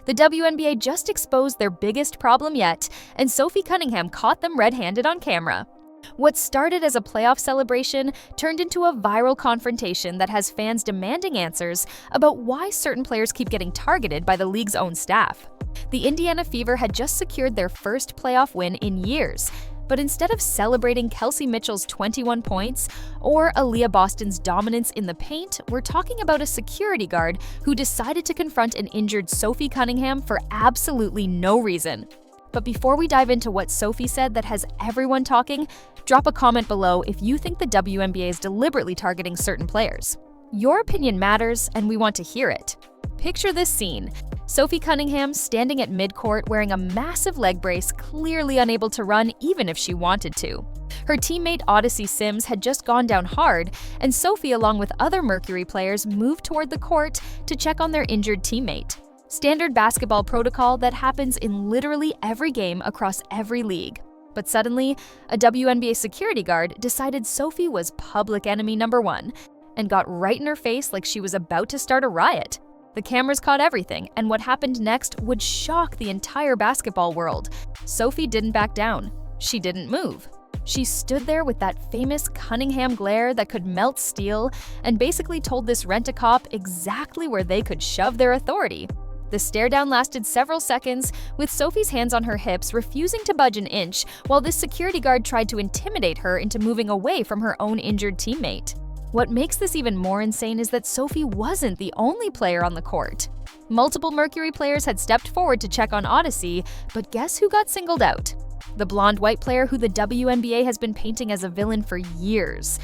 The WNBA just exposed their biggest problem yet, and Sophie Cunningham caught them red-handed on camera. What started as a playoff celebration turned into a viral confrontation that has fans demanding answers about why certain players keep getting targeted by the league's own staff. The Indiana Fever had just secured their first playoff win in years, but instead of celebrating Kelsey Mitchell's 21 points or Aaliyah Boston's dominance in the paint, we're talking about a security guard who decided to confront an injured Sophie Cunningham for absolutely no reason. But before we dive into what Sophie said that has everyone talking, drop a comment below if you think the WNBA is deliberately targeting certain players. Your opinion matters, and we want to hear it. Picture this scene. Sophie Cunningham standing at midcourt wearing a massive leg brace, clearly unable to run even if she wanted to. Her teammate Odyssey Sims had just gone down hard, and Sophie, along with other Mercury players, moved toward the court to check on their injured teammate. Standard basketball protocol that happens in literally every game across every league. But suddenly, a WNBA security guard decided Sophie was public enemy number one and got right in her face like she was about to start a riot. The cameras caught everything, and what happened next would shock the entire basketball world. Sophie didn't back down. She didn't move. She stood there with that famous Cunningham glare that could melt steel and basically told this rent-a-cop exactly where they could shove their authority. The stare-down lasted several seconds, with Sophie's hands on her hips, refusing to budge an inch, while this security guard tried to intimidate her into moving away from her own injured teammate. What makes this even more insane is that Sophie wasn't the only player on the court. Multiple Mercury players had stepped forward to check on Odyssey, but guess who got singled out? The blonde-white player who the WNBA has been painting as a villain for years.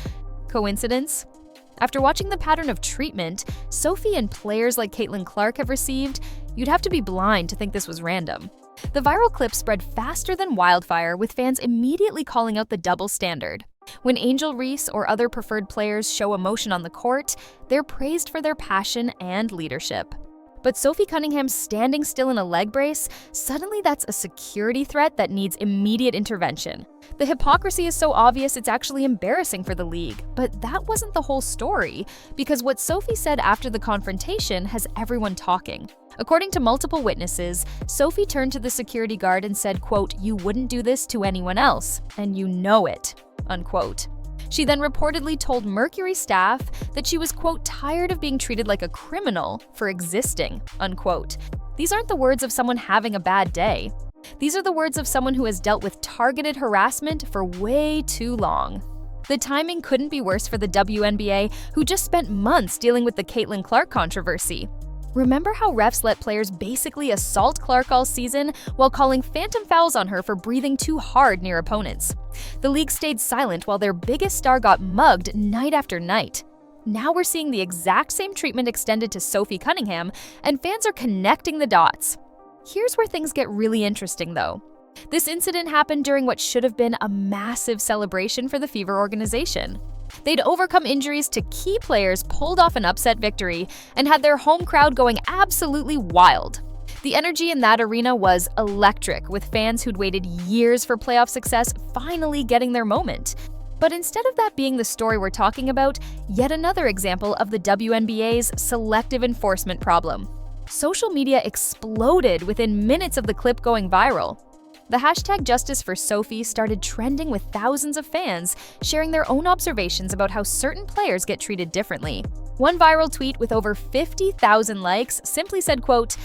Coincidence? After watching the pattern of treatment Sophie and players like Caitlin Clark have received, you'd have to be blind to think this was random. The viral clip spread faster than wildfire, with fans immediately calling out the double standard. When Angel Reese or other preferred players show emotion on the court, they're praised for their passion and leadership. But Sophie Cunningham standing still in a leg brace, suddenly that's a security threat that needs immediate intervention. The hypocrisy is so obvious it's actually embarrassing for the league. But that wasn't the whole story, because what Sophie said after the confrontation has everyone talking. According to multiple witnesses, Sophie turned to the security guard and said, quote, "You wouldn't do this to anyone else, and you know it," unquote. She then reportedly told Mercury staff that she was, quote, "tired of being treated like a criminal for existing," unquote. These aren't the words of someone having a bad day. These are the words of someone who has dealt with targeted harassment for way too long. The timing couldn't be worse for the WNBA, who just spent months dealing with the Caitlin Clark controversy. Remember how refs let players basically assault Clark all season while calling phantom fouls on her for breathing too hard near opponents? The league stayed silent while their biggest star got mugged night after night. Now we're seeing the exact same treatment extended to Sophie Cunningham, and fans are connecting the dots. Here's where things get really interesting, though. This incident happened during what should have been a massive celebration for the Fever organization. They'd overcome injuries to key players, pulled off an upset victory, and had their home crowd going absolutely wild. The energy in that arena was electric, with fans who'd waited years for playoff success finally getting their moment. But instead of that being the story we're talking about, yet another example of the WNBA's selective enforcement problem. Social media exploded within minutes of the clip going viral. The hashtag Justice for Sophie started trending, with thousands of fans sharing their own observations about how certain players get treated differently. One viral tweet with over 50,000 likes simply said, quote,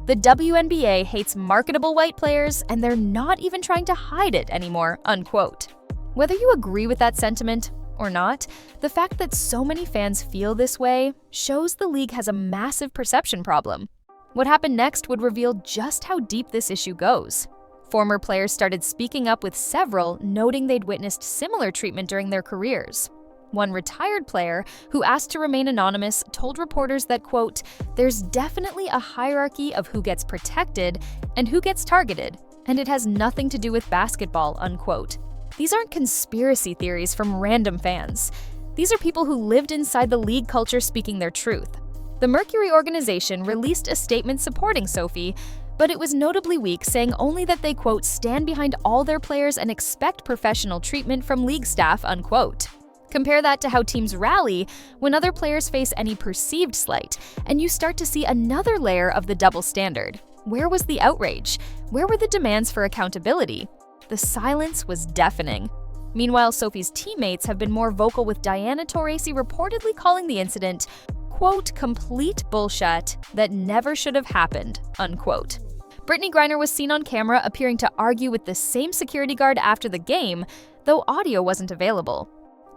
"The WNBA hates marketable white players, and they're not even trying to hide it anymore," unquote. Whether you agree with that sentiment or not, the fact that so many fans feel this way shows the league has a massive perception problem. What happened next would reveal just how deep this issue goes. Former players started speaking up, with several noting they'd witnessed similar treatment during their careers. One retired player, who asked to remain anonymous, told reporters that, quote, "There's definitely a hierarchy of who gets protected and who gets targeted, and it has nothing to do with basketball," unquote. These aren't conspiracy theories from random fans. These are people who lived inside the league culture speaking their truth. The Mercury organization released a statement supporting Sophie, but it was notably weak, saying only that they, quote, "stand behind all their players and expect professional treatment from league staff," unquote. Compare that to how teams rally when other players face any perceived slight, and you start to see another layer of the double standard. Where was the outrage? Where were the demands for accountability? The silence was deafening. Meanwhile, Sophie's teammates have been more vocal, with Diana Taurasi reportedly calling the incident, quote, complete bullshit that never should have happened, unquote. Brittany Griner was seen on camera appearing to argue with the same security guard after the game, though audio wasn't available.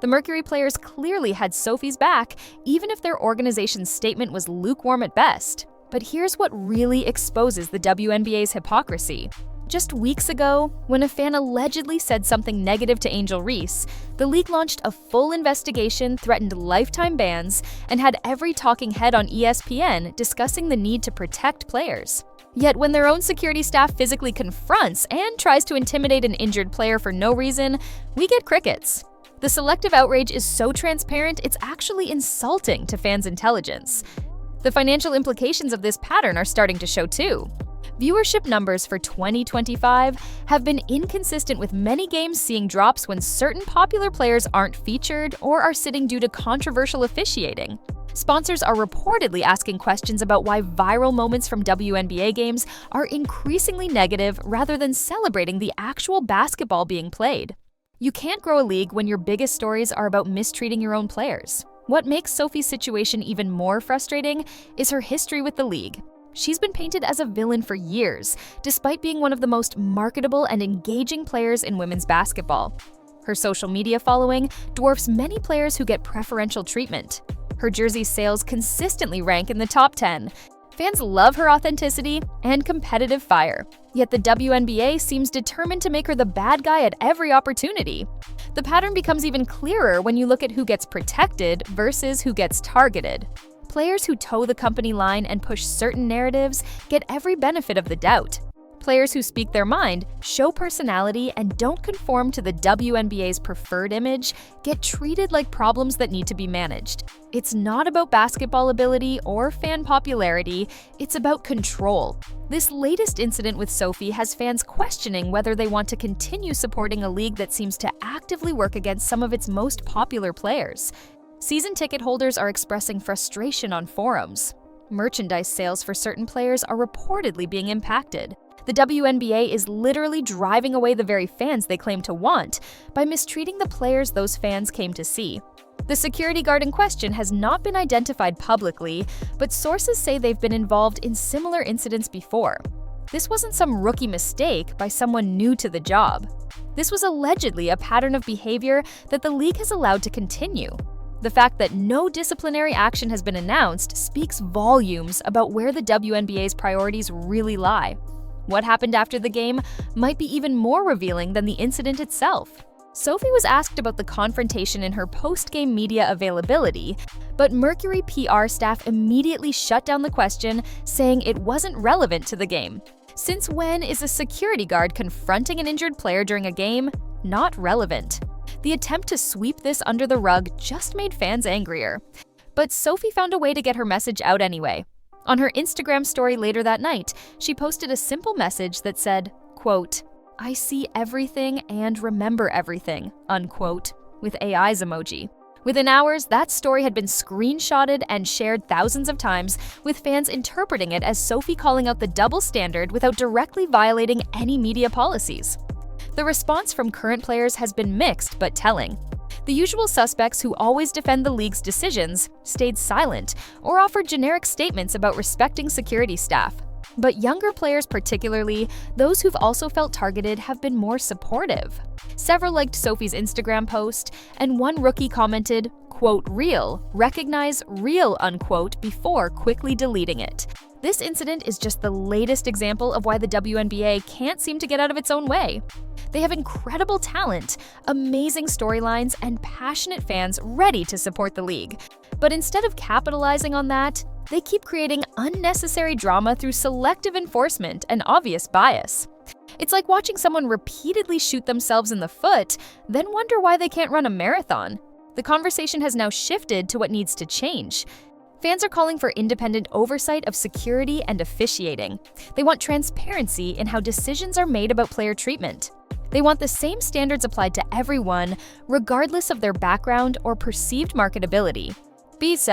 The Mercury players clearly had Sophie's back, even if their organization's statement was lukewarm at best. But here's what really exposes the WNBA's hypocrisy. Just weeks ago, when a fan allegedly said something negative to Angel Reese, the league launched a full investigation, threatened lifetime bans, and had every talking head on ESPN discussing the need to protect players. Yet when their own security staff physically confronts and tries to intimidate an injured player for no reason, we get crickets. The selective outrage is so transparent, it's actually insulting to fans' intelligence. The financial implications of this pattern are starting to show too. Viewership numbers for 2025 have been inconsistent, with many games seeing drops when certain popular players aren't featured or are sitting due to controversial officiating. Sponsors are reportedly asking questions about why viral moments from WNBA games are increasingly negative rather than celebrating the actual basketball being played. You can't grow a league when your biggest stories are about mistreating your own players. What makes Sophie's situation even more frustrating is her history with the league. She's been painted as a villain for years, despite being one of the most marketable and engaging players in women's basketball. Her social media following dwarfs many players who get preferential treatment. Her jersey sales consistently rank in the top 10. Fans love her authenticity and competitive fire, yet the WNBA seems determined to make her the bad guy at every opportunity. The pattern becomes even clearer when you look at who gets protected versus who gets targeted. Players who toe the company line and push certain narratives get every benefit of the doubt. Players who speak their mind, show personality, and don't conform to the WNBA's preferred image get treated like problems that need to be managed. It's not about basketball ability or fan popularity, it's about control. This latest incident with Sophie has fans questioning whether they want to continue supporting a league that seems to actively work against some of its most popular players. Season ticket holders are expressing frustration on forums. Merchandise sales for certain players are reportedly being impacted. The WNBA is literally driving away the very fans they claim to want by mistreating the players those fans came to see. The security guard in question has not been identified publicly, but sources say they've been involved in similar incidents before. This wasn't some rookie mistake by someone new to the job. This was allegedly a pattern of behavior that the league has allowed to continue. The fact that no disciplinary action has been announced speaks volumes about where the WNBA's priorities really lie. What happened after the game might be even more revealing than the incident itself. Sophie was asked about the confrontation in her post-game media availability, but Mercury PR staff immediately shut down the question, saying it wasn't relevant to the game. Since when is a security guard confronting an injured player during a game not relevant? The attempt to sweep this under the rug just made fans angrier. But Sophie found a way to get her message out anyway. On her Instagram story later that night, she posted a simple message that said, quote, "I see everything and remember everything," unquote, with AI's emoji. Within hours, that story had been screenshotted and shared thousands of times, with fans interpreting it as Sophie calling out the double standard without directly violating any media policies. The response from current players has been mixed but telling. The usual suspects who always defend the league's decisions stayed silent or offered generic statements about respecting security staff. But younger players, particularly those who've also felt targeted, have been more supportive. Several liked Sophie's Instagram post, and one rookie commented, quote, "real, recognize real," unquote, before quickly deleting it. This incident is just the latest example of why the WNBA can't seem to get out of its own way. They have incredible talent, amazing storylines, and passionate fans ready to support the league. But instead of capitalizing on that, they keep creating unnecessary drama through selective enforcement and obvious bias. It's like watching someone repeatedly shoot themselves in the foot, then wonder why they can't run a marathon. The conversation has now shifted to what needs to change. Fans are calling for independent oversight of security and officiating. They want transparency in how decisions are made about player treatment. They want the same standards applied to everyone, regardless of their background or perceived marketability. These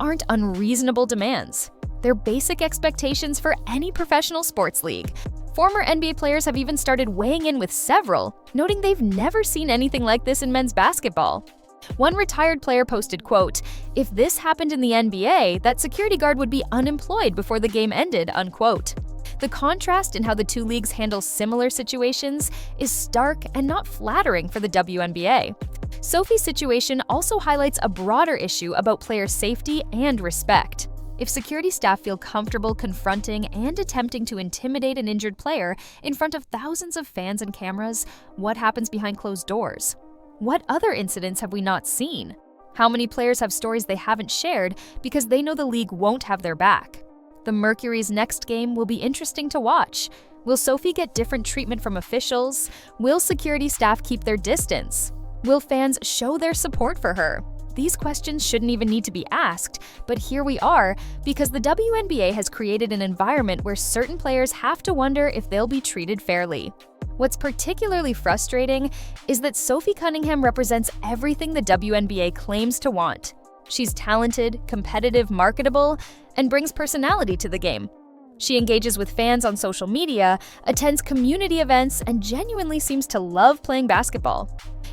aren't unreasonable demands. They're basic expectations for any professional sports league. Former NBA players have even started weighing in with several, noting they've never seen anything like this in men's basketball. One retired player posted, quote, "If this happened in the NBA, that security guard would be unemployed before the game ended," unquote. The contrast in how the two leagues handle similar situations is stark and not flattering for the WNBA. Sophie's situation also highlights a broader issue about player safety and respect. If security staff feel comfortable confronting and attempting to intimidate an injured player in front of thousands of fans and cameras, what happens behind closed doors? What other incidents have we not seen? How many players have stories they haven't shared because they know the league won't have their back? The Mercury's next game will be interesting to watch. Will Sophie get different treatment from officials? Will security staff keep their distance? Will fans show their support for her? These questions shouldn't even need to be asked, but here we are because the WNBA has created an environment where certain players have to wonder if they'll be treated fairly. What's particularly frustrating is that Sophie Cunningham represents everything the WNBA claims to want. She's talented, competitive, marketable, and brings personality to the game. She engages with fans on social media, attends community events, and genuinely seems to love playing basketball.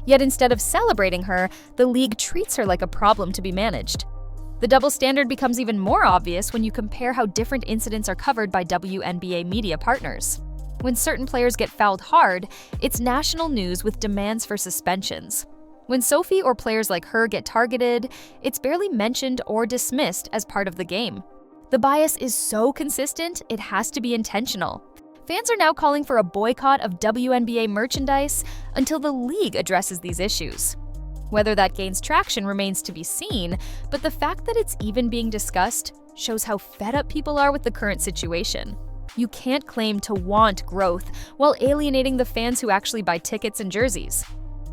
Yet instead of celebrating her, the league treats her like a problem to be managed. The double standard becomes even more obvious when you compare how different incidents are covered by WNBA media partners. When certain players get fouled hard, it's national news with demands for suspensions. When Sophie or players like her get targeted, it's barely mentioned or dismissed as part of the game. The bias is so consistent, it has to be intentional. Fans are now calling for a boycott of WNBA merchandise until the league addresses these issues. Whether that gains traction remains to be seen, but the fact that it's even being discussed shows how fed up people are with the current situation. You can't claim to want growth while alienating the fans who actually buy tickets and jerseys.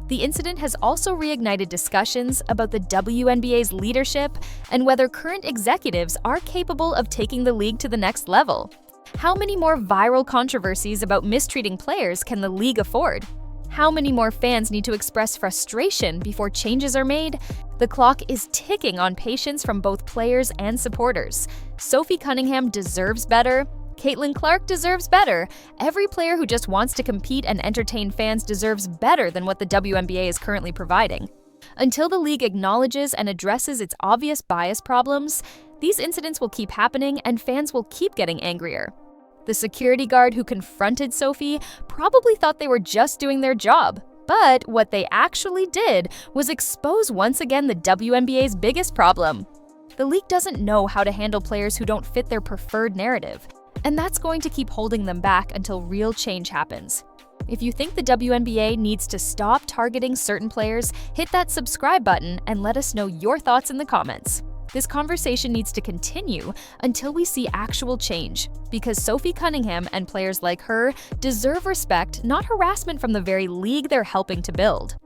The incident has also reignited discussions about the WNBA's leadership and whether current executives are capable of taking the league to the next level. How many more viral controversies about mistreating players can the league afford? How many more fans need to express frustration before changes are made? The clock is ticking on patience from both players and supporters. Sophie Cunningham deserves better. Caitlin Clark deserves better. Every player who just wants to compete and entertain fans deserves better than what the WNBA is currently providing. Until the league acknowledges and addresses its obvious bias problems, these incidents will keep happening and fans will keep getting angrier. The security guard who confronted Sophie probably thought they were just doing their job, but what they actually did was expose once again the WNBA's biggest problem. The league doesn't know how to handle players who don't fit their preferred narrative, and that's going to keep holding them back until real change happens. If you think the WNBA needs to stop targeting certain players, hit that subscribe button and let us know your thoughts in the comments. This conversation needs to continue until we see actual change, because Sophie Cunningham and players like her deserve respect, not harassment from the very league they're helping to build.